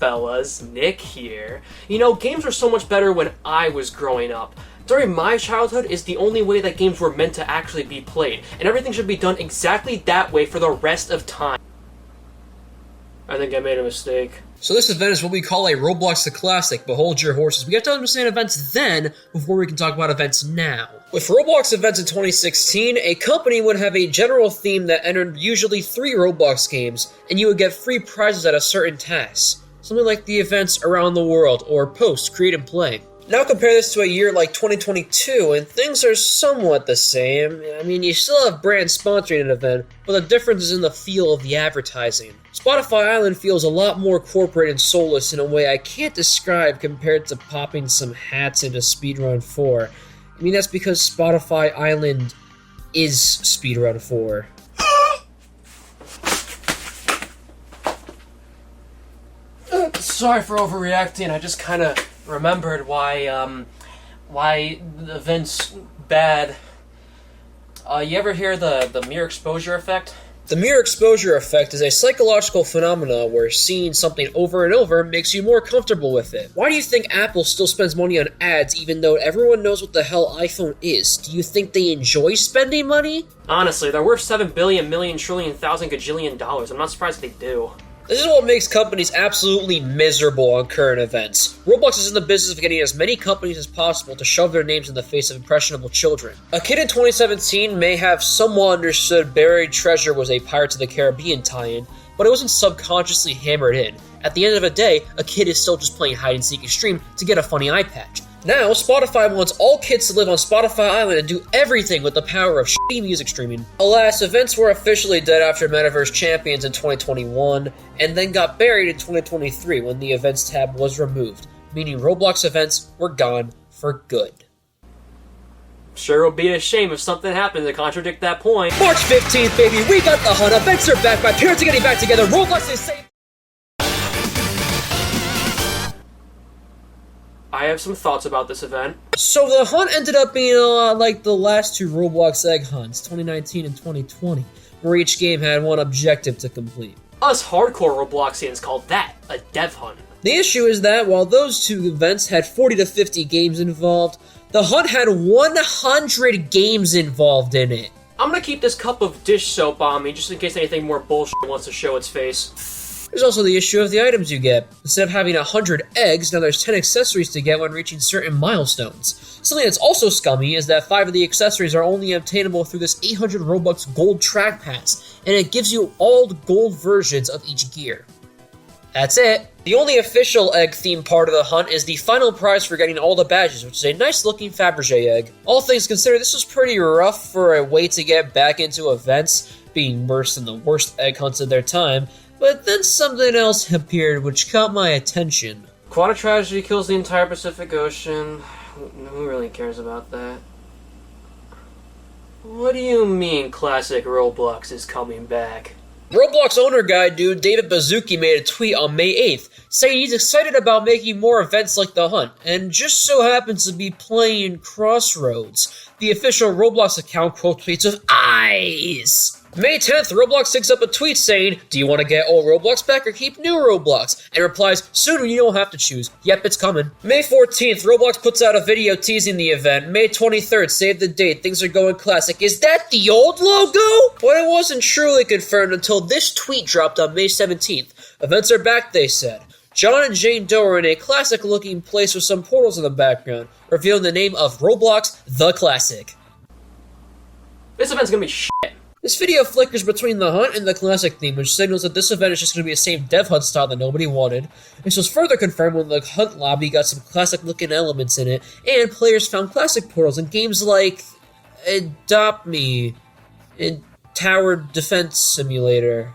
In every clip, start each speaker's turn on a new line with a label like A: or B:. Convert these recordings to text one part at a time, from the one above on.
A: fellas, Nikk here. You know, games were so much better when I was growing up. During my childhood is the only way that games were meant to actually be played, and everything should be done exactly that way for the rest of time. I think I made a mistake.
B: So this event is what we call a Roblox the Classic, but hold your horses. We have to understand events then before we can talk about events now. With Roblox events in 2016, a company would have a general theme that entered usually 3 Roblox games, and you would get free prizes at a certain task. Something like the events Around the World, or Post, Create and Play. Now compare this to a year like 2022, and things are somewhat the same. I mean, you still have brands sponsoring an event, but the difference is in the feel of the advertising. Spotify Island feels a lot more corporate and soulless in a way I can't describe compared to popping some hats into Speedrun 4. I mean, that's because Spotify Island is Speedrun 4.
A: Sorry for overreacting, I just kinda remembered why the event's bad. You ever hear the mere exposure effect?
B: The mere exposure effect is a psychological phenomenon where seeing something over and over makes you more comfortable with it. Why do you think Apple still spends money on ads even though everyone knows what the hell iPhone is? Do you think they enjoy spending money?
A: Honestly, they're worth 7 billion, million, trillion, thousand, gajillion dollars. I'm not surprised if they do.
B: This is what makes companies absolutely miserable on current events. Roblox is in the business of getting as many companies as possible to shove their names in the face of impressionable children. A kid in 2017 may have somewhat understood Buried Treasure was a Pirates of the Caribbean tie-in, but it wasn't subconsciously hammered in. At the end of the day, a kid is still just playing hide-and-seek extreme to get a funny eye patch. Now, Spotify wants all kids to live on Spotify Island and do everything with the power of shitty music streaming. Alas, events were officially dead after Metaverse Champions in 2021, and then got buried in 2023 when the events tab was removed, meaning Roblox events were gone for good.
A: Sure would be a shame if something happened to contradict that point.
B: March 15th, baby, we got the hunt, events are back, my parents are getting back together, Roblox is safe.
A: I have some thoughts about this event.
B: So the hunt ended up being a lot like the last 2 Roblox egg hunts, 2019 and 2020, where each game had one objective to complete.
A: Us hardcore Robloxians called that a dev hunt.
B: The issue is that while those 2 events had 40 to 50 games involved, the hunt had 100 games involved in it.
A: I'm gonna keep this cup of dish soap on me just in case anything more bullshit wants to show its face.
B: There's also the issue of the items you get. Instead of having 100 eggs, now there's 10 accessories to get when reaching certain milestones. Something that's also scummy is that 5 of the accessories are only obtainable through this 800 Robux gold track pass, and it gives you all the gold versions of each gear. That's it. The only official egg-themed part of the hunt is the final prize for getting all the badges, which is a nice-looking Fabergé egg. All things considered, this was pretty rough for a way to get back into events, being worse than the worst egg hunts of their time. But then something else appeared which caught my attention.
A: Quad tragedy kills the entire Pacific Ocean. Who really cares about that? What do you mean classic Roblox is coming back?
B: Roblox owner guy dude David Baszucki made a tweet on May 8th saying he's excited about making more events like the hunt, and just so happens to be playing Crossroads. The official Roblox account quote tweets with eyes. May 10th, Roblox takes up a tweet saying, "Do you want to get old Roblox back or keep new Roblox?" And replies, "Soon you don't have to choose. Yep, it's coming." May 14th, Roblox puts out a video teasing the event. May 23rd, save the date, things are going classic. Is that the old logo? But it wasn't truly confirmed until this tweet dropped on May 17th. Events are back, they said. John and Jane Doe are in a classic-looking place with some portals in the background, revealing the name of Roblox the Classic.
A: This event's gonna be shit.
B: This video flickers between the hunt and the classic theme, which signals that this event is just going to be the same dev hunt style that nobody wanted. This was further confirmed when the hunt lobby got some classic-looking elements in it, and players found classic portals in games like Adopt Me and Tower Defense Simulator.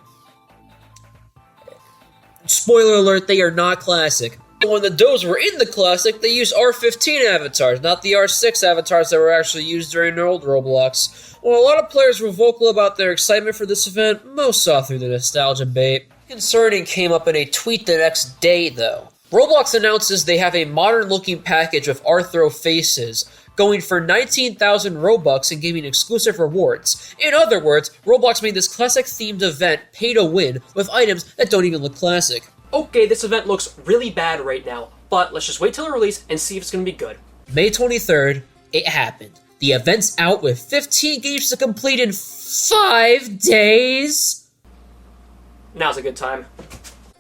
B: Spoiler alert, they are not classic. When the Does were in the classic, they used R15 avatars, not the R6 avatars that were actually used during their old Roblox. While a lot of players were vocal about their excitement for this event, most saw through the nostalgia bait. Concerning came up in a tweet the next day, though. Roblox announces they have a modern-looking package with Arthro faces, going for 19,000 Robux and giving exclusive rewards. In other words, Roblox made this classic-themed event pay to win with items that don't even look classic.
A: Okay, this event looks really bad right now, but let's just wait till the release and see if it's gonna be good.
B: May 23rd, it happened. The event's out with 15 games to complete in 5 days.
A: Now's a good time.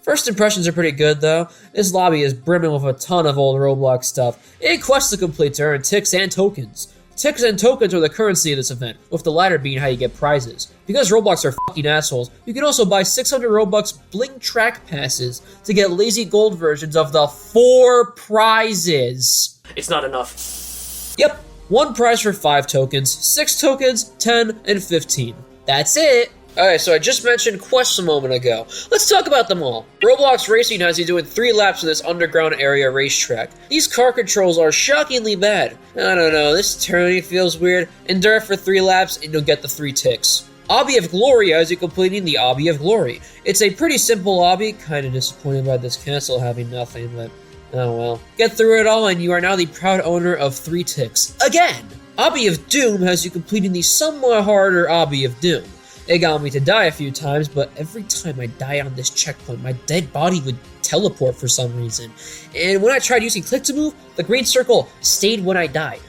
B: First impressions are pretty good, though. This lobby is brimming with a ton of old Roblox stuff, and quests to complete to earn ticks and tokens. Ticks and tokens are the currency of this event, with the latter being how you get prizes. Because Roblox are fucking assholes, you can also buy 600 Robux Bling Track Passes to get lazy gold versions of the 4 prizes.
A: It's not enough.
B: Yep, 1 prize for 5 tokens, 6 tokens, 10, and 15. That's it! Alright, so I just mentioned quests a moment ago. Let's talk about them all. Roblox Racing has you doing 3 laps of this underground area racetrack. These car controls are shockingly bad. I don't know, this turning feels weird. Endure for 3 laps and you'll get the 3 ticks. Obby of Glory has you completing the Obby of Glory. It's a pretty simple obby, kinda disappointed by this castle having nothing, but oh well. Get through it all and you are now the proud owner of 3 ticks. Again! Obby of Doom has you completing the somewhat harder Obby of Doom. It got me to die a few times, but every time I died on this checkpoint, my dead body would teleport for some reason. And when I tried using click to move, the green circle stayed when I died.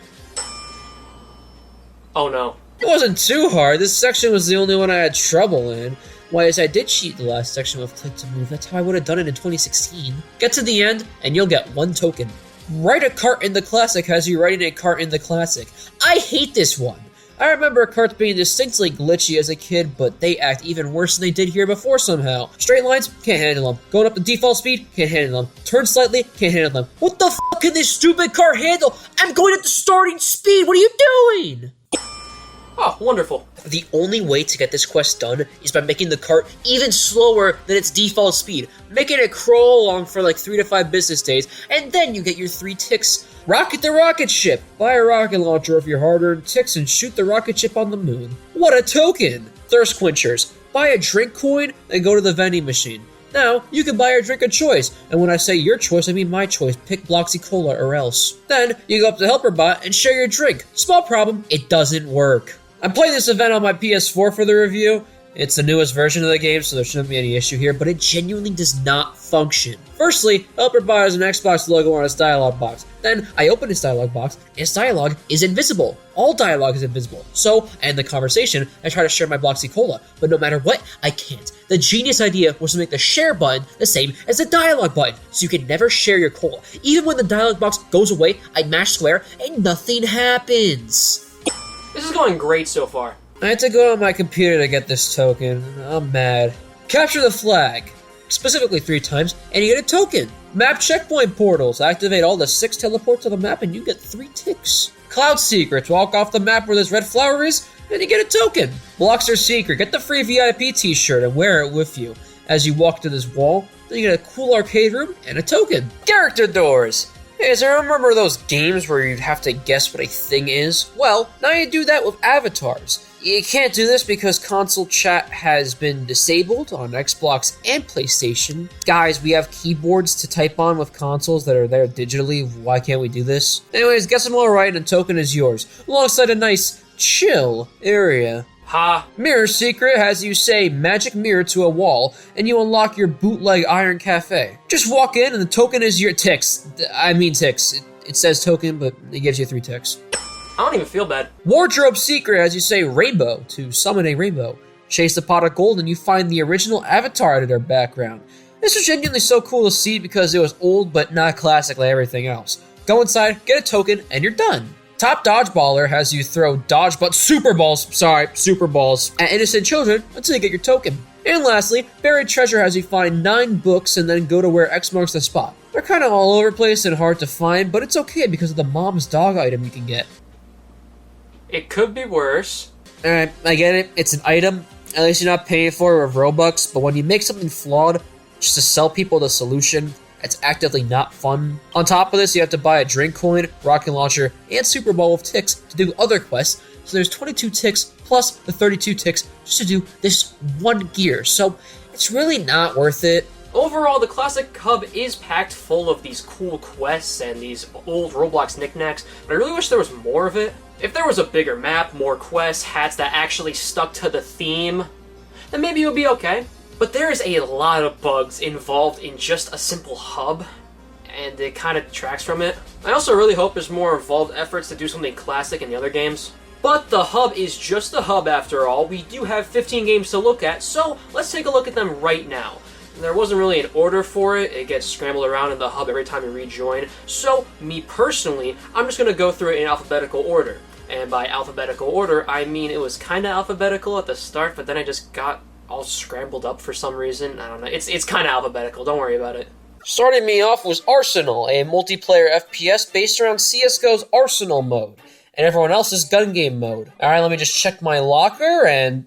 A: Oh no.
B: It wasn't too hard, this section was the only one I had trouble in. Why, as I did cheat the last section with click to move, that's how I would have done it in 2016. Get to the end, and you'll get 1 token. Write a cart in the Classic has you writing a cart in the Classic. I hate this one. I remember carts being distinctly glitchy as a kid, but they act even worse than they did here before somehow. Straight lines, can't handle them. Going up to default speed, can't handle them. Turn slightly, can't handle them. What the f*** can this stupid cart handle? I'm going at the starting speed, what are you doing?
A: Oh, wonderful.
B: The only way to get this quest done is by making the cart even slower than its default speed, making it crawl along for like 3 to 5 business days, and then you get your 3 ticks. Rocket the rocket ship! Buy a rocket launcher of your hard-earned ticks and shoot the rocket ship on the moon. What a token! Thirst quenchers. Buy a drink coin and go to the vending machine. Now, you can buy your drink of choice, and when I say your choice, I mean my choice. Pick BLOXY Cola or else. Then, you go up to Helper Bot and share your drink. Small problem, it doesn't work. I'm playing this event on my PS4 for the review. It's the newest version of the game, so there shouldn't be any issue here, but it genuinely does not function. Firstly, Helper Bot has an Xbox logo on its dialog box. Then, I open its dialog box, and its dialogue is invisible. All dialogue is invisible. So, I end the conversation, I try to share my BLOXY Cola, but no matter what, I can't. The genius idea was to make the share button the same as the dialog button, so you can never share your cola. Even when the dialog box goes away, I mash square, and nothing happens.
A: This is going great so far.
B: I had to go on my computer to get this token. I'm mad. Capture the flag, specifically 3 times, and you get a token. Map checkpoint portals. Activate all the 6 teleports on the map and you get 3 ticks. Cloud secrets. Walk off the map where this red flower is, and you get a token. Blockster secret. Get the free VIP t-shirt and wear it with you. As you walk to this wall, then you get a cool arcade room and a token. Character doors. Hey, so remember those games where you'd have to guess what a thing is? Well, now you do that with avatars. You can't do this because console chat has been disabled on Xbox and PlayStation. Guys, we have keyboards to type on with consoles that are there digitally. Why can't we do this? Anyways, guess them all right and token is yours, alongside a nice, chill area.
A: Ha!
B: Mirror secret has you say magic mirror to a wall, and you unlock your bootleg Iron Cafe. Just walk in and the token is your ticks. It says token, but it gives you 3 ticks.
A: I don't even feel bad.
B: Wardrobe secret has you say rainbow to summon a rainbow. Chase the pot of gold and you find the original avatar editor background. This was genuinely so cool to see because it was old but not classic like everything else. Go inside, get a token, and you're done. Top Dodgeballer has you throw super balls at innocent children until you get your token. And lastly, Buried Treasure has you find 9 books and then go to where X marks the spot. They're kind of all over the place and hard to find, but it's okay because of the mom's dog item you can get.
A: It could be worse.
B: Alright, I get it, it's an item, at least you're not paying for it with Robux, but when you make something flawed just to sell people the solution, it's actively not fun. On top of this, you have to buy a drink coin, rocket launcher, and Super Bowl with ticks to do other quests, so there's 22 ticks plus the 32 ticks just to do this one gear, so it's really not worth it.
A: Overall, the Classic Hub is packed full of these cool quests and these old Roblox knickknacks, but I really wish there was more of it. If there was a bigger map, more quests, hats that actually stuck to the theme, then maybe it would be okay. But there is a lot of bugs involved in just a simple hub, and it kind of detracts from it. I also really hope there's more involved efforts to do something classic in the other games. But the hub is just a hub after all. We do have 15 games to look at, so let's take a look at them right now. There wasn't really an order for it. It gets scrambled around in the hub every time you rejoin. So, me personally, I'm just going to go through it in alphabetical order. And by alphabetical order, I mean it was kind of alphabetical at the start, but then I just got all scrambled up for some reason. I don't know. It's kind of alphabetical. Don't worry about it.
B: Starting me off was Arsenal, a multiplayer FPS based around CSGO's Arsenal mode, and everyone else's gun game mode. Alright, let me just check my locker, and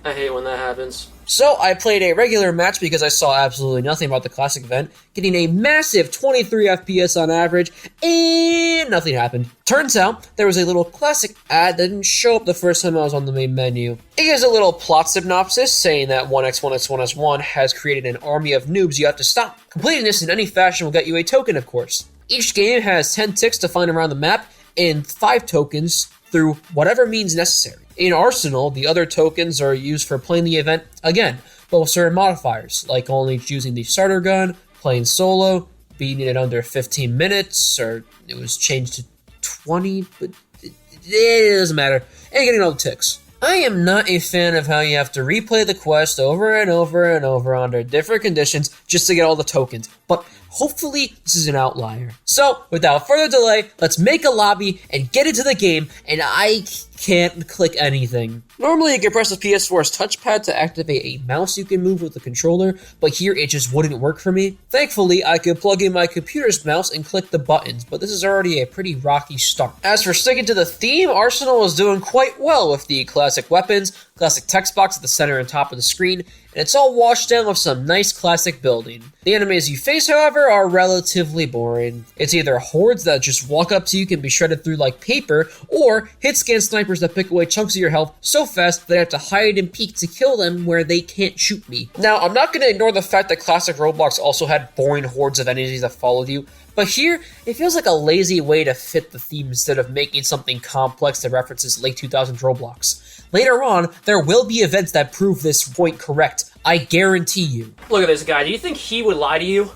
A: I hate when that happens.
B: so I played a regular match because I saw absolutely nothing about the classic event, getting a massive 23 FPS on average, and nothing happened. Turns out, there was a little classic ad that didn't show up the first time I was on the main menu. It gives a little plot synopsis saying that 1x1x1x1 has created an army of noobs you have to stop. Completing this in any fashion will get you a token, of course. Each game has 10 ticks to find around the map, and 5 tokens through whatever means necessary. In Arsenal, the other tokens are used for playing the event again, but with certain modifiers, like only choosing the starter gun, playing solo, beating it under 15 minutes, or it was changed to 20, but it doesn't matter, and getting all the ticks. I am not a fan of how you have to replay the quest over and over and over under different conditions just to get all the tokens, but hopefully this is an outlier. So, without further delay, let's make a lobby and get into the game, and I can't click anything. Normally you can press the PS4's touchpad to activate a mouse you can move with the controller, but here it just wouldn't work for me. Thankfully, I could plug in my computer's mouse and click the buttons, but this is already a pretty rocky start. As for sticking to the theme, Arsenal is doing quite well with the classic weapons, classic text box at the center and top of the screen, and it's all washed down with some nice classic building. The enemies you face, however, are relatively boring. It's either hordes that just walk up to you can be shredded through like paper, or hit-scan snipers that pick away chunks of your health so fast that I have to hide and peek to kill them where they can't shoot me. Now, I'm not going to ignore the fact that classic Roblox also had boring hordes of enemies that followed you, but here, it feels like a lazy way to fit the theme instead of making something complex that references late 2000s Roblox. Later on, there will be events that prove this point correct. I guarantee you.
A: Look at this guy. Do you think he would lie to you?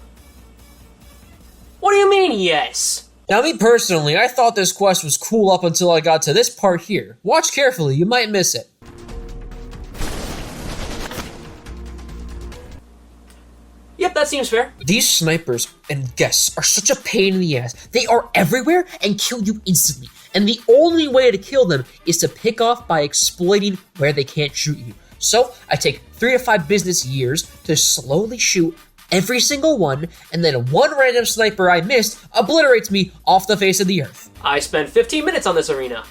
A: What do you mean, yes?
B: Now, me personally, I thought this quest was cool up until I got to this part here. Watch carefully, you might miss it.
A: Yep, that seems fair.
B: These snipers and guests are such a pain in the ass. They are everywhere and kill you instantly. And the only way to kill them is to pick off by exploiting where they can't shoot you. So, I take 3 to 5 business years to slowly shoot every single one, and then one random sniper I missed obliterates me off the face of the earth.
A: I spent 15 minutes on this arena.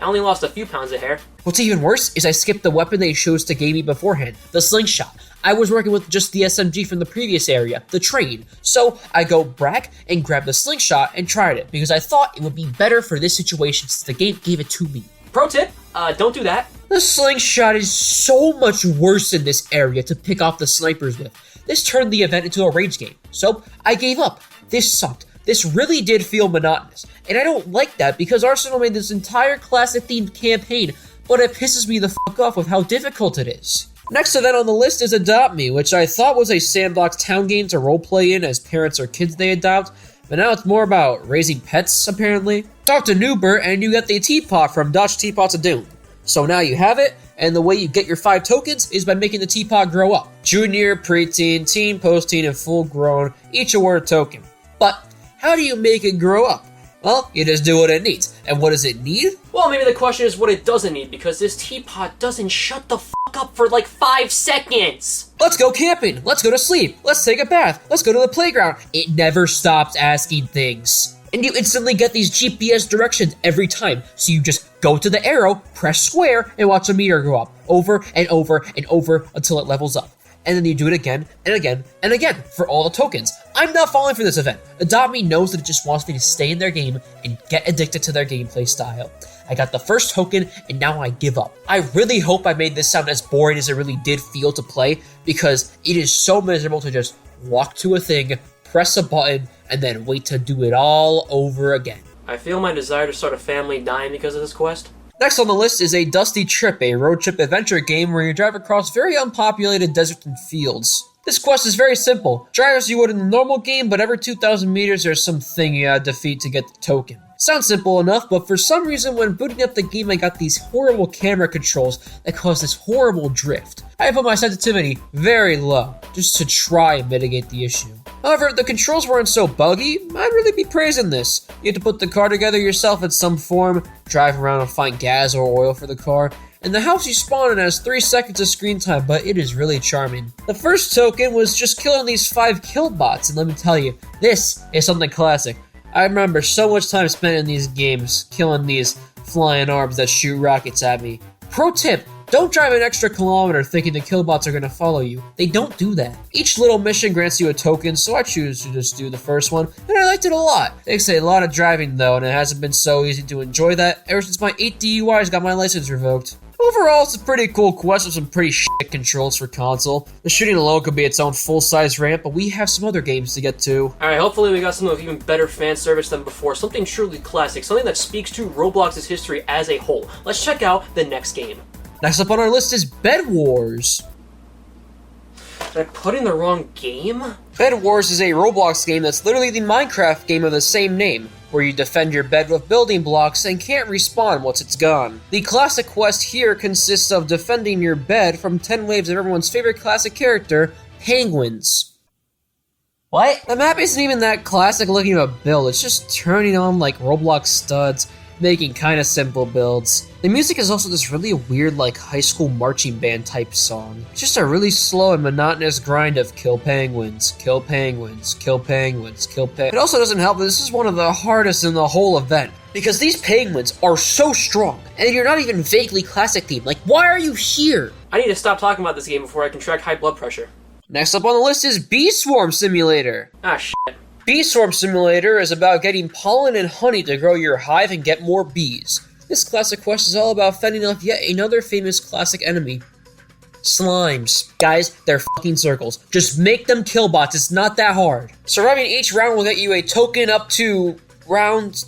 A: I only lost a few pounds of hair.
B: What's even worse is I skipped the weapon they chose to give me beforehand, the slingshot. I was working with just the SMG from the previous area, the train. So I go back and grab the slingshot and tried it, because I thought it would be better for this situation since the game gave it to me.
A: Pro tip, don't do that.
B: The slingshot is so much worse in this area to pick off the snipers with. This turned the event into a rage game, so I gave up. This sucked. This really did feel monotonous, and I don't like that because Arsenal made this entire classic-themed campaign, but it pisses me the fuck off with how difficult it is. Next event on the list is Adopt Me, which I thought was a sandbox town game to roleplay in as parents or kids they adopt, but now it's more about raising pets, apparently. Talk to Noober and you get the teapot from Dutch Teapots of Doom. So now you have it, and the way you get your 5 tokens is by making the teapot grow up. Junior, preteen, teen, post-teen, and full-grown, each award a token. But how do you make it grow up? Well, you just do what it needs. And what does it need?
A: Well, maybe the question is what it doesn't need, because this teapot doesn't shut the fuck up for like 5 seconds.
B: Let's go camping. Let's go to sleep. Let's take a bath. Let's go to the playground. It never stops asking things. And you instantly get these GPS directions every time. So you just go to the arrow, press square, and watch the meter go up. Over and over and over until it levels up. And then you do it again, and again, and again, for all the tokens. I'm not falling for this event. Adopt Me knows that it just wants me to stay in their game and get addicted to their gameplay style. I got the first token, and now I give up. I really hope I made this sound as boring as it really did feel to play, because it is so miserable to just walk to a thing, press a button, and then wait to do it all over again.
A: I feel my desire to start a family dying because of this quest.
B: Next on the list is a Dusty Trip, a road trip adventure game where you drive across very unpopulated deserts and fields. This quest is very simple. Drive as you would in the normal game, but every 2,000 meters there's something you gotta defeat to get the token. Sounds simple enough, but for some reason when booting up the game I got these horrible camera controls that cause this horrible drift. I put my sensitivity very low, just to try and mitigate the issue. However, the controls weren't so buggy, I'd really be praising this. You have to put the car together yourself in some form, drive around and find gas or oil for the car, and the house you spawn in has 3 seconds of screen time, but it is really charming. The first token was just killing these 5 kill bots, and let me tell you, this is something classic. I remember so much time spent in these games, killing these flying orbs that shoot rockets at me. Pro tip, don't drive an extra kilometer thinking the killbots are gonna follow you. They don't do that. Each little mission grants you a token, so I choose to just do the first one, and I liked it a lot. It takes a lot of driving though, and it hasn't been so easy to enjoy that ever since my 8 DUIs got my license revoked. Overall, it's a pretty cool quest with some pretty shit controls for console. The shooting alone could be its own full-size ramp, but we have some other games to get to.
A: Alright, hopefully we got something with even better fan service than before. Something truly classic, something that speaks to Roblox's history as a whole. Let's check out the next game.
B: Next up on our list is BedWars.
A: Did I put in the wrong game?
B: BedWars is a Roblox game that's literally the Minecraft game of the same name, where you defend your bed with building blocks and can't respawn once it's gone. The classic quest here consists of defending your bed from 10 waves of everyone's favorite classic character, penguins. What? The map isn't even that classic looking of a build, it's just turning on like Roblox studs, making kinda simple builds. The music is also this really weird like high school marching band type song. It's just a really slow and monotonous grind of kill penguins, kill penguins, kill penguins, kill penguins. It also doesn't help that this is one of the hardest in the whole event, because these penguins are so strong, and you're not even vaguely classic themed. Like, why are you here?
A: I need to stop talking about this game before I contract high blood pressure.
B: Next up on the list is Bee Swarm Simulator.
A: Ah, shit.
B: Bee Swarm Simulator is about getting pollen and honey to grow your hive and get more bees. This classic quest is all about fending off yet another famous classic enemy. Slimes. Guys, they're fucking circles. Just make them kill bots, it's not that hard. Surviving each round will get you a token up to round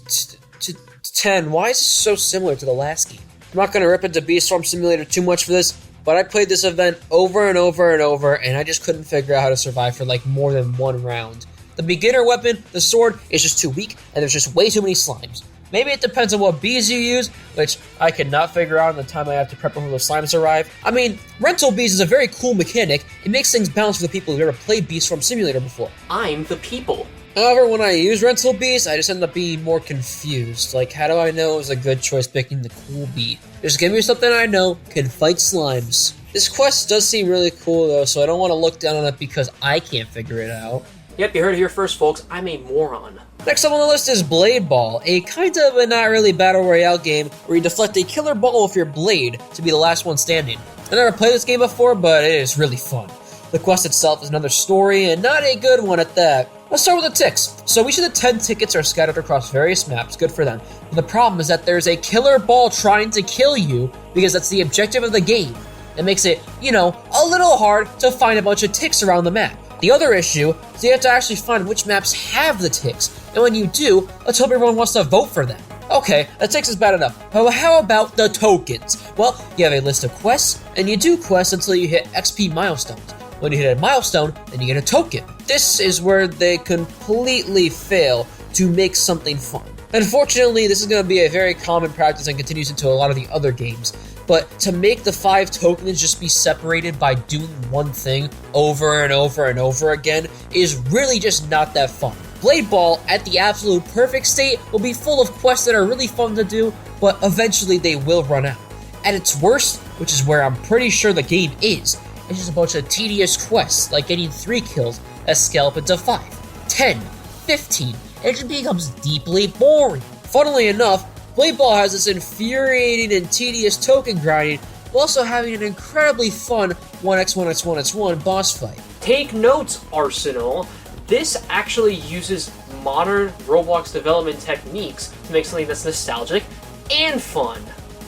B: 10. Why is this so similar to the last game? I'm not gonna rip into Bee Swarm Simulator too much for this, but I played this event over and over and over, and I just couldn't figure out how to survive for like more than one round. The beginner weapon, the sword, is just too weak, and there's just way too many slimes. Maybe it depends on what bees you use, which I could not figure out in the time I have to prep before those slimes arrive. I mean, rental bees is a very cool mechanic. It makes things balance for the people who've never played Bee Swarm Simulator before.
A: I'm the people.
B: However, when I use rental bees, I just end up being more confused. Like, how do I know it was a good choice picking the cool bee? Just give me something I know can fight slimes. This quest does seem really cool though, so I don't want to look down on it because I can't figure it out.
A: Yep, you heard it here first, folks. I'm a moron.
B: Next up on the list is Blade Ball, a kind of but not really battle royale game where you deflect a killer ball with your blade to be the last one standing. I never played this game before, but it is really fun. The quest itself is another story, and not a good one at that. Let's start with the ticks. So each of the 10 tickets are scattered across various maps, good for them. But the problem is that there's a killer ball trying to kill you, because that's the objective of the game. It makes it, you know, a little hard to find a bunch of ticks around the map. The other issue is you have to actually find which maps have the ticks, and when you do, let's hope everyone wants to vote for them. Okay, the ticks is bad enough, but how about the tokens? Well, you have a list of quests, and you do quests until you hit XP milestones. When you hit a milestone, then you get a token. This is where they completely fail to make something fun. Unfortunately, this is going to be a very common practice and continues into a lot of the other games. But to make the 5 tokens just be separated by doing one thing over and over and over again is really just not that fun. Blade Ball, at the absolute perfect state, will be full of quests that are really fun to do, but eventually they will run out. At its worst, which is where I'm pretty sure the game is, it's just a bunch of tedious quests, like getting 3 kills that scale up into 5, 10, 15, and it just becomes deeply boring. Funnily enough, Blade Ball has this infuriating and tedious token grinding, while also having an incredibly fun 1x1x1x1 boss fight.
A: Take notes, Arsenal. This actually uses modern Roblox development techniques to make something that's nostalgic and fun.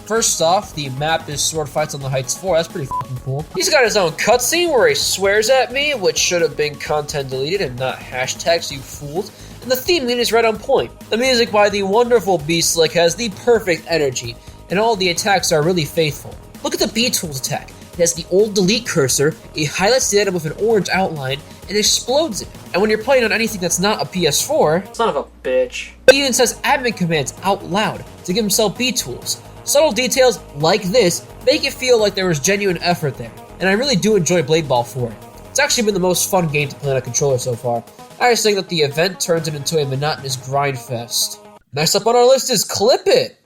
B: First off, the map is Sword Fights on the Heights 4, that's pretty fucking cool. He's got his own cutscene where he swears at me, which should have been content deleted and not hashtags, you fools. And the theme is right on point. The music by the wonderful BSlick has the perfect energy, and all the attacks are really faithful. Look at the B-Tools attack. It has the old delete cursor, it highlights the item with an orange outline, and explodes it. And when you're playing on anything that's not a PS4,
A: son of a bitch,
B: he even says admin commands out loud to give himself B-Tools. Subtle details like this make it feel like there was genuine effort there, and I really do enjoy Blade Ball for it. It's actually been the most fun game to play on a controller so far. I just think that the event turns it into a monotonous grind fest. Next up on our list is Clip It!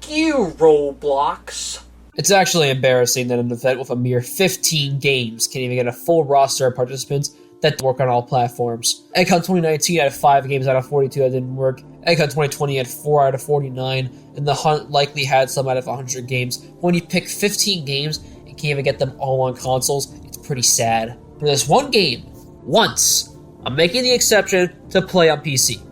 A: You Roblox.
B: It's actually embarrassing that an event with a mere 15 games can't even get a full roster of participants that work on all platforms. EggCon 2019 had 5 games out of 42 that didn't work. EggCon 2020 had 4 out of 49, and the Hunt likely had some out of 100 games. When you pick 15 games and can't even get them all on consoles, it's pretty sad. For this one game, once, I'm making the exception to play on PC.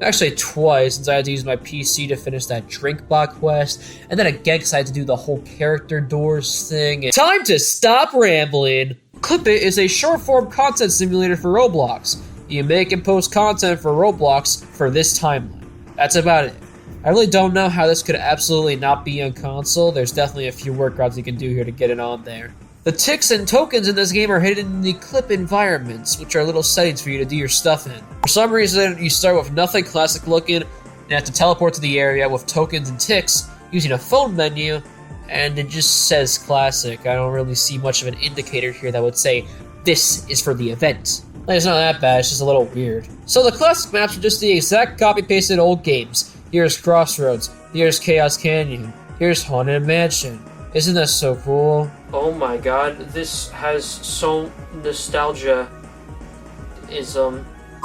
B: Actually twice, since I had to use my PC to finish that drink bot quest, and then again because I had to do the whole character doors thing. Time to stop rambling! Clip It is a short-form content simulator for Roblox. You make and post content for Roblox for this timeline. That's about it. I really don't know how this could absolutely not be on console. There's definitely a few workarounds you can do here to get it on there. The ticks and tokens in this game are hidden in the clip environments, which are little settings for you to do your stuff in. For some reason, you start with nothing classic looking, and have to teleport to the area with tokens and ticks using a phone menu, and it just says classic. I don't really see much of an indicator here that would say, this is for the event. Like, it's not that bad, it's just a little weird. So the classic maps are just the exact copy-pasted old games. Here's Crossroads, here's Chaos Canyon, here's Haunted Mansion. Isn't that so cool?
A: Oh my god, this has so nostalgia-ism.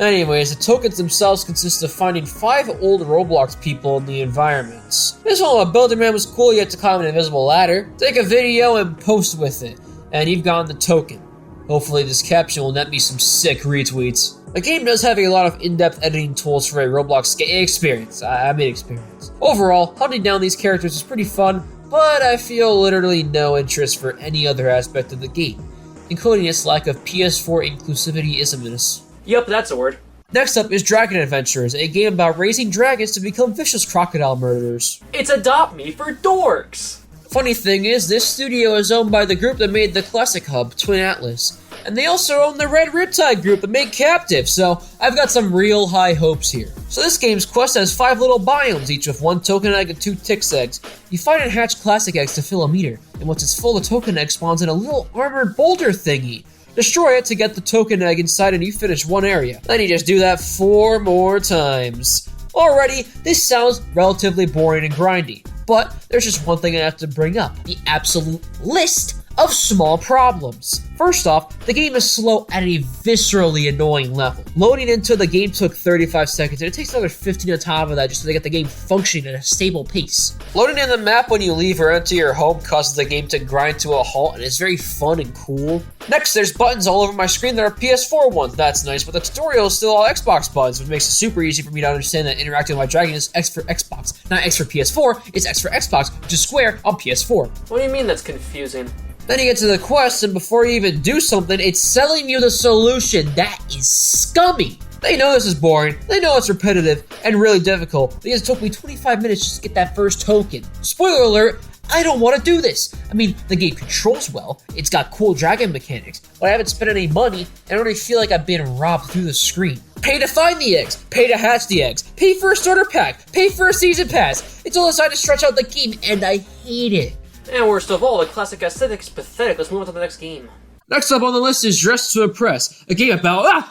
B: Anyways, the tokens themselves consist of finding 5 old Roblox people in the environments. This one about Builderman was cool. You had to climb an invisible ladder, take a video, and post with it, and you've gotten the token. Hopefully this caption will net me some sick retweets. The game does have a lot of in-depth editing tools for a Roblox experience. I mean experience. Overall, hunting down these characters is pretty fun, but I feel literally no interest for any other aspect of the game, including its lack of PS4 inclusivity-ismness.
A: Yep, that's a word.
B: Next up is Dragon Adventures, a game about raising dragons to become vicious crocodile murderers.
A: It's Adopt Me for dorks!
B: Funny thing is, this studio is owned by the group that made the classic hub, Twin Atlas. And they also own the Red Riptide group that made Captive, so I've got some real high hopes here. So this game's quest has 5 little biomes, each with 1 token egg and 2 Tix eggs. You find and hatch classic eggs to fill a meter, and once it's full, the token egg spawns in a little armored boulder thingy. Destroy it to get the token egg inside and you finish 1 area. Then you just do that 4 more times. Already, this sounds relatively boring and grindy, but there's just one thing I have to bring up. The absolute list of small problems. First off, the game is slow at a viscerally annoying level. Loading into the game took 35 seconds, and it takes another 15 on top of that just to get the game functioning at a stable pace. Loading in the map when you leave or enter your home causes the game to grind to a halt, and it's very fun and cool. Next, there's buttons all over my screen that are PS4 ones. That's nice, but the tutorial is still all Xbox buttons, which makes it super easy for me to understand that interacting with my dragon is X for Xbox, not X for PS4, it's X for Xbox, which is square on PS4.
A: What do you mean that's confusing?
B: Then you get to the quest, and before you even do something, it's selling you the solution. That is scummy. They know this is boring, they know it's repetitive, and really difficult, because it took me 25 minutes just to get that first token. Spoiler alert, I don't want to do this. I mean, the game controls well, it's got cool dragon mechanics, but I haven't spent any money, and I already feel like I've been robbed through the screen. Pay to find the eggs, pay to hatch the eggs, pay for a starter pack, pay for a season pass. It's all designed to stretch out the game, and I hate it.
A: And worst of all, the classic aesthetic is pathetic. Let's move on to the next game.
B: Next up on the list is Dress to Impress, a game about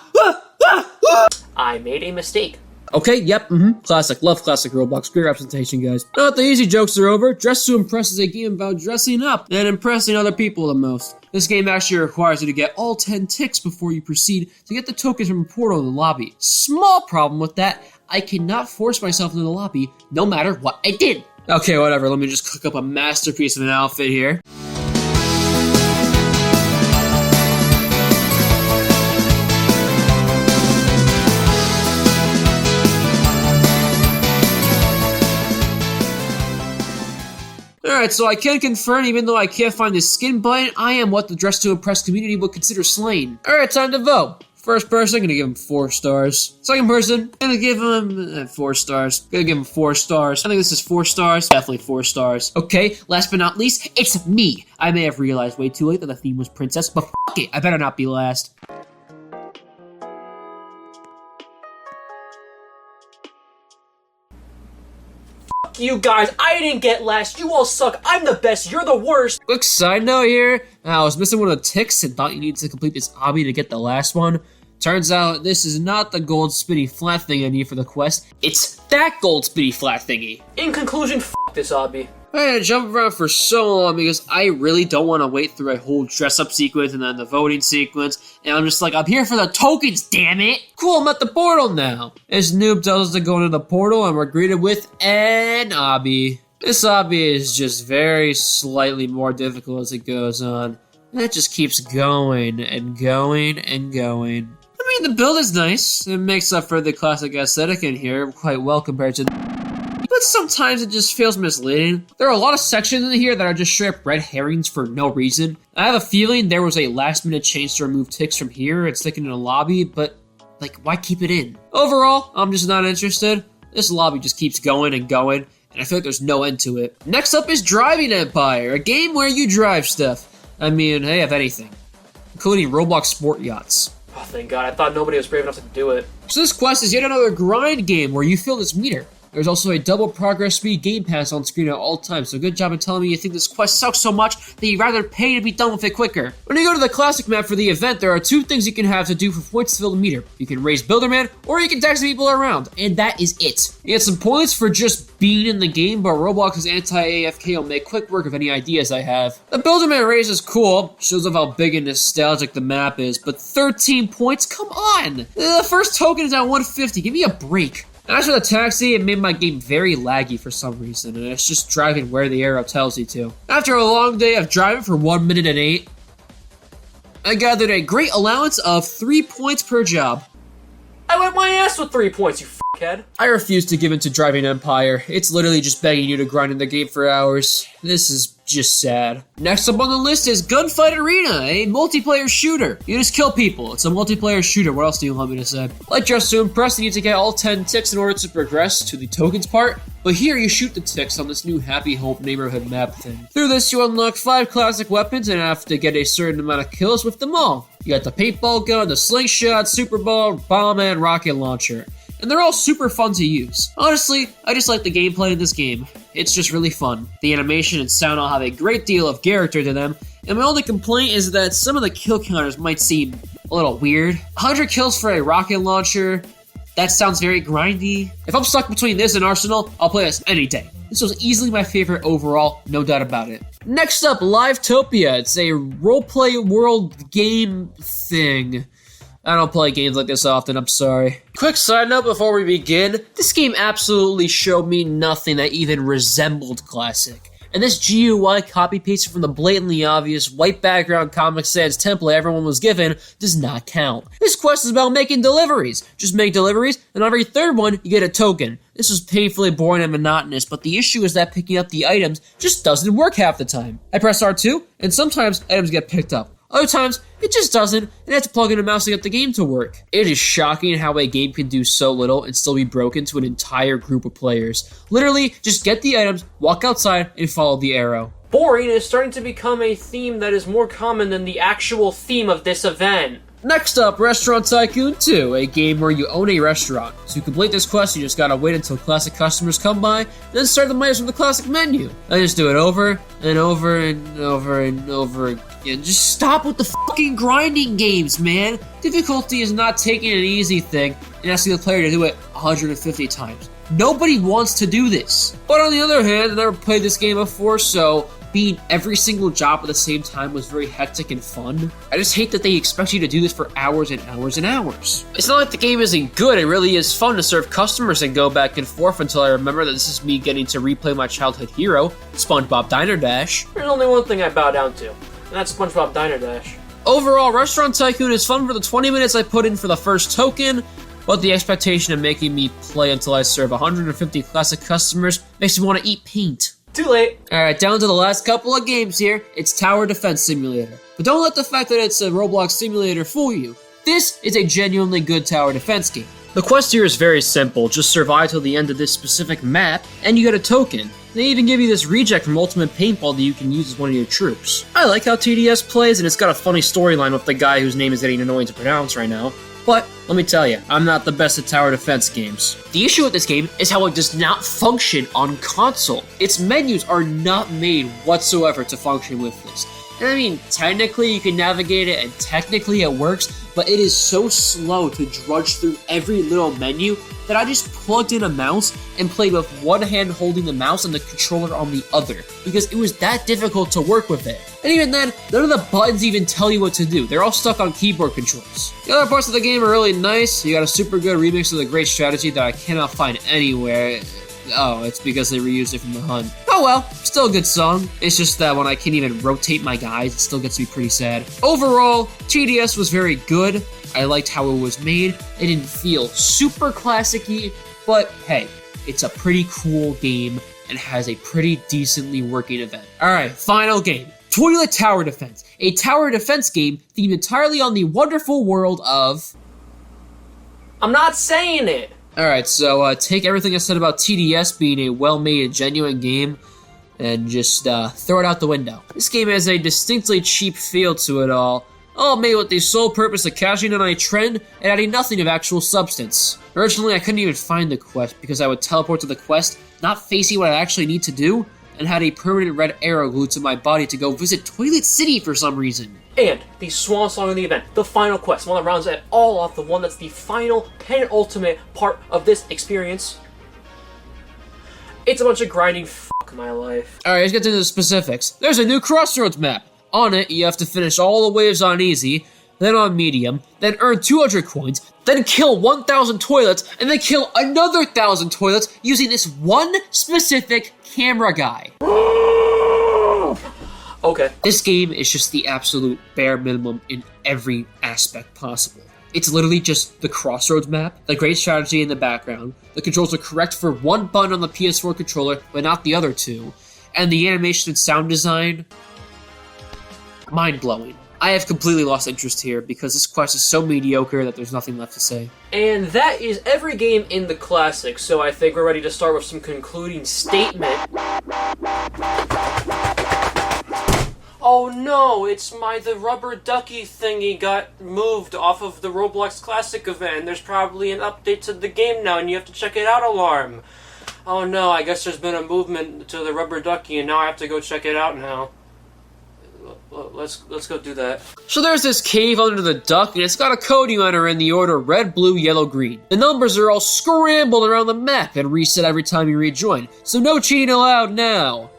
A: I made a mistake.
B: Okay, yep, classic. Love classic Roblox. Great representation, guys. Now that the easy jokes are over, Dress to Impress is a game about dressing up and impressing other people the most. This game actually requires you to get all 10 ticks before you proceed to get the tokens from a portal in the lobby. Small problem with that, I cannot force myself into the lobby no matter what I did. Okay, whatever, let me just cook up a masterpiece of an outfit here. Alright, so I can confirm, even though I can't find this skin button, I am what the Dress to Impress community would consider slain. Alright, time to vote. First person, I'm gonna give him 4 stars. Second person, gonna give him 4 stars. Gonna give him 4 stars. I think this is 4 stars. Definitely 4 stars. Okay, last but not least, it's me. I may have realized way too late that the theme was princess, but fuck it, I better not be last.
A: You guys, I didn't get last. You all suck. I'm the best. You're the worst.
B: Quick side note here. I was missing one of the ticks and thought you needed to complete this obby to get the last one. Turns out this is not the gold spinny flat thing I need for the quest. It's that gold spinny flat thingy.
A: In conclusion, f this obby.
B: I had to jump around for so long because I really don't want to wait through a whole dress-up sequence and then the voting sequence. And I'm just like, I'm here for the tokens, damn it! Cool, I'm at the portal now. As Noob tells us to go into the portal and we're greeted with an obby. This obby is just very slightly more difficult as it goes on. And it just keeps going and going and going. I mean, the build is nice. It makes up for the classic aesthetic in here quite well compared to... But sometimes it just feels misleading. There are a lot of sections in here that are just straight up red herrings for no reason. I have a feeling there was a last minute change to remove ticks from here and stick it in a lobby, but like, why keep it in? Overall, I'm just not interested. This lobby just keeps going and going, and I feel like there's no end to it. Next up is Driving Empire, a game where you drive stuff. I mean, hey, if anything, including Roblox sport yachts.
A: Oh, thank God. I thought nobody was brave enough to do it.
B: So this quest is yet another grind game where you fill this meter. There's also a double progress speed game pass on screen at all times, so good job in telling me you think this quest sucks so much that you'd rather pay to be done with it quicker. When you go to the classic map for the event, there are 2 things you can have to do for points to fill the meter. You can raise Builderman, or you can text people around, and that is it. You get some points for just being in the game, but Roblox's anti-AFK will make quick work of any ideas I have. The Builderman raise is cool, shows off how big and nostalgic the map is, but 13 points? Come on! The first token is at 150, give me a break. As for the taxi, it made my game very laggy for some reason, and it's just driving where the arrow tells you to. After a long day of driving for 1 minute and 8, I gathered a great allowance of 3 points per job.
A: I went my ass with 3 points, you f***head.
B: I refuse to give in to Driving Empire. It's literally just begging you to grind in the game for hours. This is just sad. Next up on the list is Gunfight Arena, a multiplayer shooter. You just kill people. It's a multiplayer shooter. What else do you want me to say? Like Dress to Impress, you need to get all 10 ticks in order to progress to the tokens part. But here you shoot the ticks on this new Happy Hope neighborhood map thing. Through this you unlock 5 classic weapons and have to get a certain amount of kills with them all. You got the paintball gun, the slingshot, super ball, bomb, and rocket launcher. And they're all super fun to use. Honestly, I just like the gameplay in this game. It's just really fun. The animation and sound all have a great deal of character to them, and my only complaint is that some of the kill counters might seem a little weird. 100 kills for a rocket launcher, that sounds very grindy. If I'm stuck between this and Arsenal, I'll play this any day. This was easily my favorite overall, no doubt about it. Next up, Livetopia. It's a roleplay world game thing. I don't play games like this often, I'm sorry. Quick side note before we begin, this game absolutely showed me nothing that even resembled classic. And this GUI copy-pasted from the blatantly obvious white background Comic Sans template everyone was given does not count. This quest is about making deliveries. Just make deliveries, and on every 3rd one, you get a token. This was painfully boring and monotonous, but the issue is that picking up the items just doesn't work half the time. I press R2, and sometimes items get picked up. Other times, it just doesn't, and I have to plug in a mouse to get the game to work. It is shocking how a game can do so little and still be broken to an entire group of players. Literally, just get the items, walk outside, and follow the arrow.
A: Boring is starting to become a theme that is more common than the actual theme of this event.
B: Next up, Restaraunt Tycoon 2, a game where you own a restaurant. To complete this quest, you just gotta wait until classic customers come by, and then start the items from the classic menu. I just do it over and over and over and over again. Just stop with the fucking grinding games, man. Difficulty is not taking an easy thing and asking the player to do it 150 times. Nobody wants to do this. But on the other hand, I've never played this game before, so being every single job at the same time was very hectic and fun. I just hate that they expect you to do this for hours and hours and hours. It's not like the game isn't good, it really is fun to serve customers and go back and forth until I remember that this is me getting to replay my childhood hero, SpongeBob Diner Dash.
A: There's only one thing I bow down to, and that's SpongeBob Diner Dash.
B: Overall, Restaraunt Tycoon is fun for the 20 minutes I put in for the first token, but the expectation of making me play until I serve 150 classic customers makes me want to eat paint.
A: Too late.
B: Alright, down to the last couple of games here. It's Tower Defense Simulator. But don't let the fact that it's a Roblox simulator fool you. This is a genuinely good tower defense game. The quest here is very simple. Just survive till the end of this specific map, and you get a token. They even give you this reject from Ultimate Paintball that you can use as one of your troops. I like how TDS plays, and it's got a funny storyline with the guy whose name is getting annoying to pronounce right now. But, let me tell you, I'm not the best at tower defense games. The issue with this game is how it does not function on console. Its menus are not made whatsoever to function with this. And I mean, technically you can navigate it, and technically it works, but it is so slow to drudge through every little menu that I just plugged in a mouse and played with one hand holding the mouse and the controller on the other, because it was that difficult to work with it. And even then, none of the buttons even tell you what to do. They're all stuck on keyboard controls. The other parts of the game are really nice. You got a super good remix of the Great Strategy that I cannot find anywhere. Oh, it's because they reused it from the hunt. Oh well, still a good song. It's just that when I can't even rotate my guys, it still gets me pretty sad. Overall, TDS was very good. I liked how it was made. It didn't feel super classic-y, but hey, it's a pretty cool game and has a pretty decently working event. Alright, final game. Toilet Tower Defense. A tower defense game themed entirely on the wonderful world of...
A: I'm not saying it!
B: Alright, so take everything I said about TDS being a well-made and genuine game and just throw it out the window. This game has a distinctly cheap feel to it all made with the sole purpose of cashing in on a trend and adding nothing of actual substance. Originally, I couldn't even find the quest because I would teleport to the quest, not facing what I actually need to do, and had a permanent red arrow glued to my body to go visit Toilet City for some reason.
A: And the swan song of the event, the final quest, one that rounds it all off, the one that's the final, penultimate part of this experience. It's a bunch of grinding my life.
B: Alright, let's get to the specifics. There's a new Crossroads map. On it, you have to finish all the waves on easy, then on medium, then earn 200 coins, then kill 1,000 toilets, and then kill another 1,000 toilets using this one specific camera guy.
A: Okay.
B: This game is just the absolute bare minimum in every aspect possible. It's literally just the Crossroads map, the Great Strategy in the background, the controls are correct for one button on the PS4 controller, but not the other two, and the animation and sound design, mind-blowing. I have completely lost interest here because this quest is so mediocre that there's nothing left to say.
A: And that is every game in the classic, so I think we're ready to start with some concluding statement. Oh no, it's the rubber ducky thingy got moved off of the Roblox Classic event. There's probably an update to the game now and you have to check it out alarm. Oh no, I guess there's been a movement to the rubber ducky and now I have to go check it out now. Let's go do that.
B: So there's this cave under the duck, and it's got a code you enter in the order red, blue, yellow, green. The numbers are all scrambled around the map and reset every time you rejoin, so no cheating allowed now.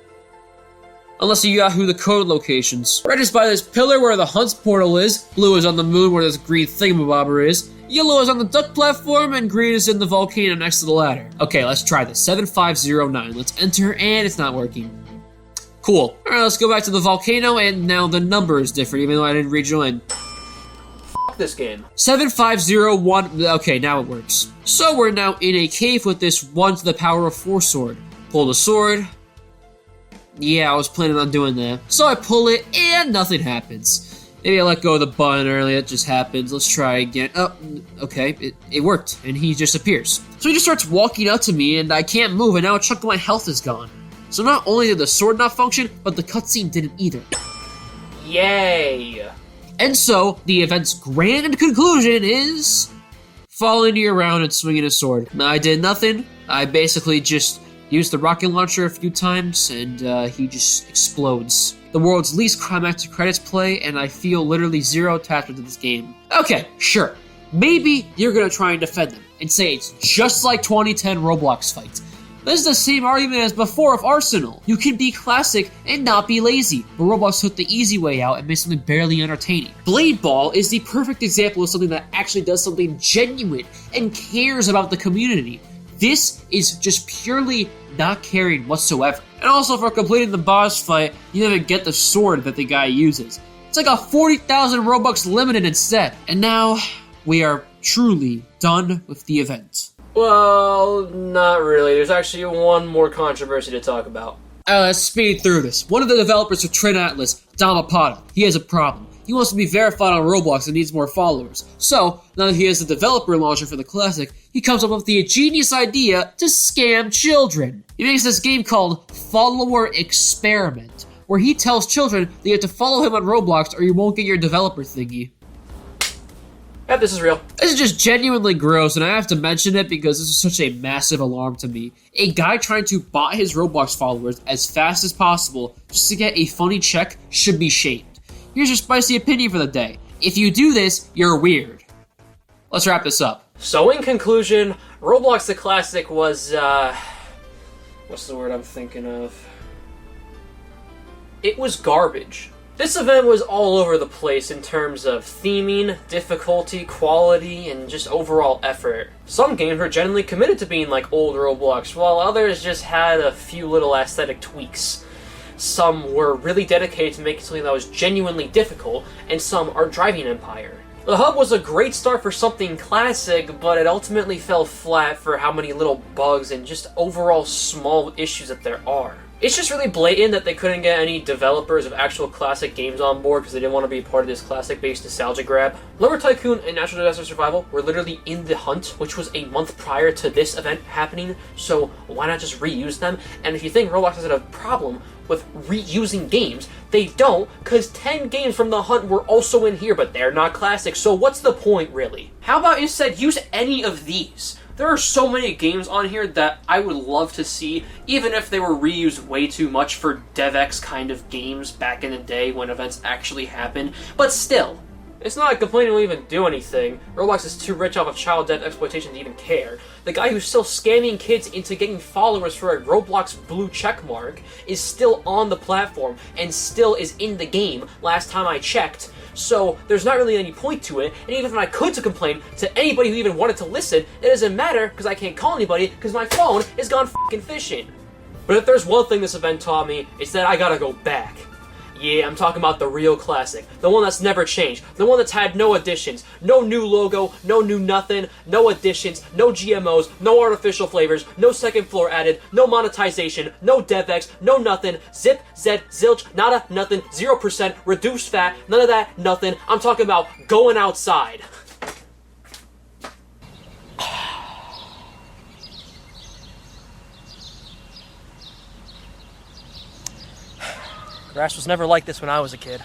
B: Unless you Yahoo the code locations. Red is by this pillar where the hunt's portal is, blue is on the moon where this green thingamabobber is, yellow is on the duck platform, and green is in the volcano next to the ladder. Okay, let's try this. 7509. Let's enter, and it's not working. Cool. Alright, let's go back to the volcano, and now the number is different, even though I didn't rejoin.
A: F this game.
B: 7501. Okay, now it works. So we're now in a cave with this 1 to the power of 4 sword. Pull the sword. Yeah, I was planning on doing that. So I pull it, and nothing happens. Maybe I let go of the button earlier, it just happens. Let's try again. Oh, okay, it worked, and he just appears. So he just starts walking up to me, and I can't move, and now a chunk of my health is gone. So not only did the sword not function, but the cutscene didn't either.
A: Yay!
B: And so, the event's grand conclusion is... following you around and swinging a sword. I did nothing. I basically just used the rocket launcher a few times, and he just explodes. The world's least climactic credits play, and I feel literally zero attachment to this game. Okay, sure. Maybe you're gonna try and defend them, and say it's just like 2010 Roblox fights. This is the same argument as before of Arsenal. You can be classic and not be lazy, but Roblox took the easy way out and made something barely entertaining. Blade Ball is the perfect example of something that actually does something genuine and cares about the community. This is just purely not caring whatsoever. And also for completing the boss fight, you never get the sword that the guy uses. It's like a 40,000 Robux limited instead. And now, we are truly done with the event.
A: Well, not really. There's actually one more controversy to talk about.
B: Let's speed through this. One of the developers of Trin Atlas, Dhammapada, he has a problem. He wants to be verified on Roblox and needs more followers. So, now that he has the developer launcher for the classic, he comes up with the genius idea to scam children. He makes this game called Follower Experiment, where he tells children that you have to follow him on Roblox or you won't get your developer thingy.
A: Yep, this is real.
B: This is just genuinely gross, and I have to mention it because this is such a massive alarm to me. A guy trying to buy his Roblox followers as fast as possible just to get a funny check should be shamed. Here's your spicy opinion for the day. If you do this, you're weird. Let's wrap this up.
A: So in conclusion, Roblox the Classic was, what's the word I'm thinking of? It was garbage. This event was all over the place in terms of theming, difficulty, quality, and just overall effort. Some games were genuinely committed to being like old Roblox, while others just had a few little aesthetic tweaks. Some were really dedicated to making something that was genuinely difficult, and some are driving Empire. The hub was a great start for something classic, but it ultimately fell flat for how many little bugs and just overall small issues that there are. It's just really blatant that they couldn't get any developers of actual classic games on board because they didn't want to be part of this classic-based nostalgia grab. Lumber Tycoon and Natural Disaster Survival were literally in the hunt, which was a month prior to this event happening, so why not just reuse them? And if you think Roblox has a problem with reusing games, they don't, because 10 games from the hunt were also in here, but they're not classic, so what's the point, really? How about instead use any of these? There are so many games on here that I would love to see, even if they were reused way too much for DevX kind of games back in the day when events actually happened, but still. It's not a complaint will even do anything. Roblox is too rich off of child death exploitation to even care. The guy who's still scamming kids into getting followers for a Roblox blue checkmark is still on the platform and still is in the game, last time I checked. So there's not really any point to it, and even if I could to complain to anybody who even wanted to listen, it doesn't matter because I can't call anybody because my phone is gone f***ing fishing. But if there's one thing this event taught me, it's that I gotta go back. Yeah, I'm talking about the real classic. The one that's never changed. The one that's had no additions. No new logo, no new nothing, no additions, no GMOs, no artificial flavors, no second floor added, no monetization, no DevX, no nothing, zip, zed, zilch, nada, nothing, 0%, reduced fat, none of that, nothing. I'm talking about going outside. Grass was never like this when I was a kid.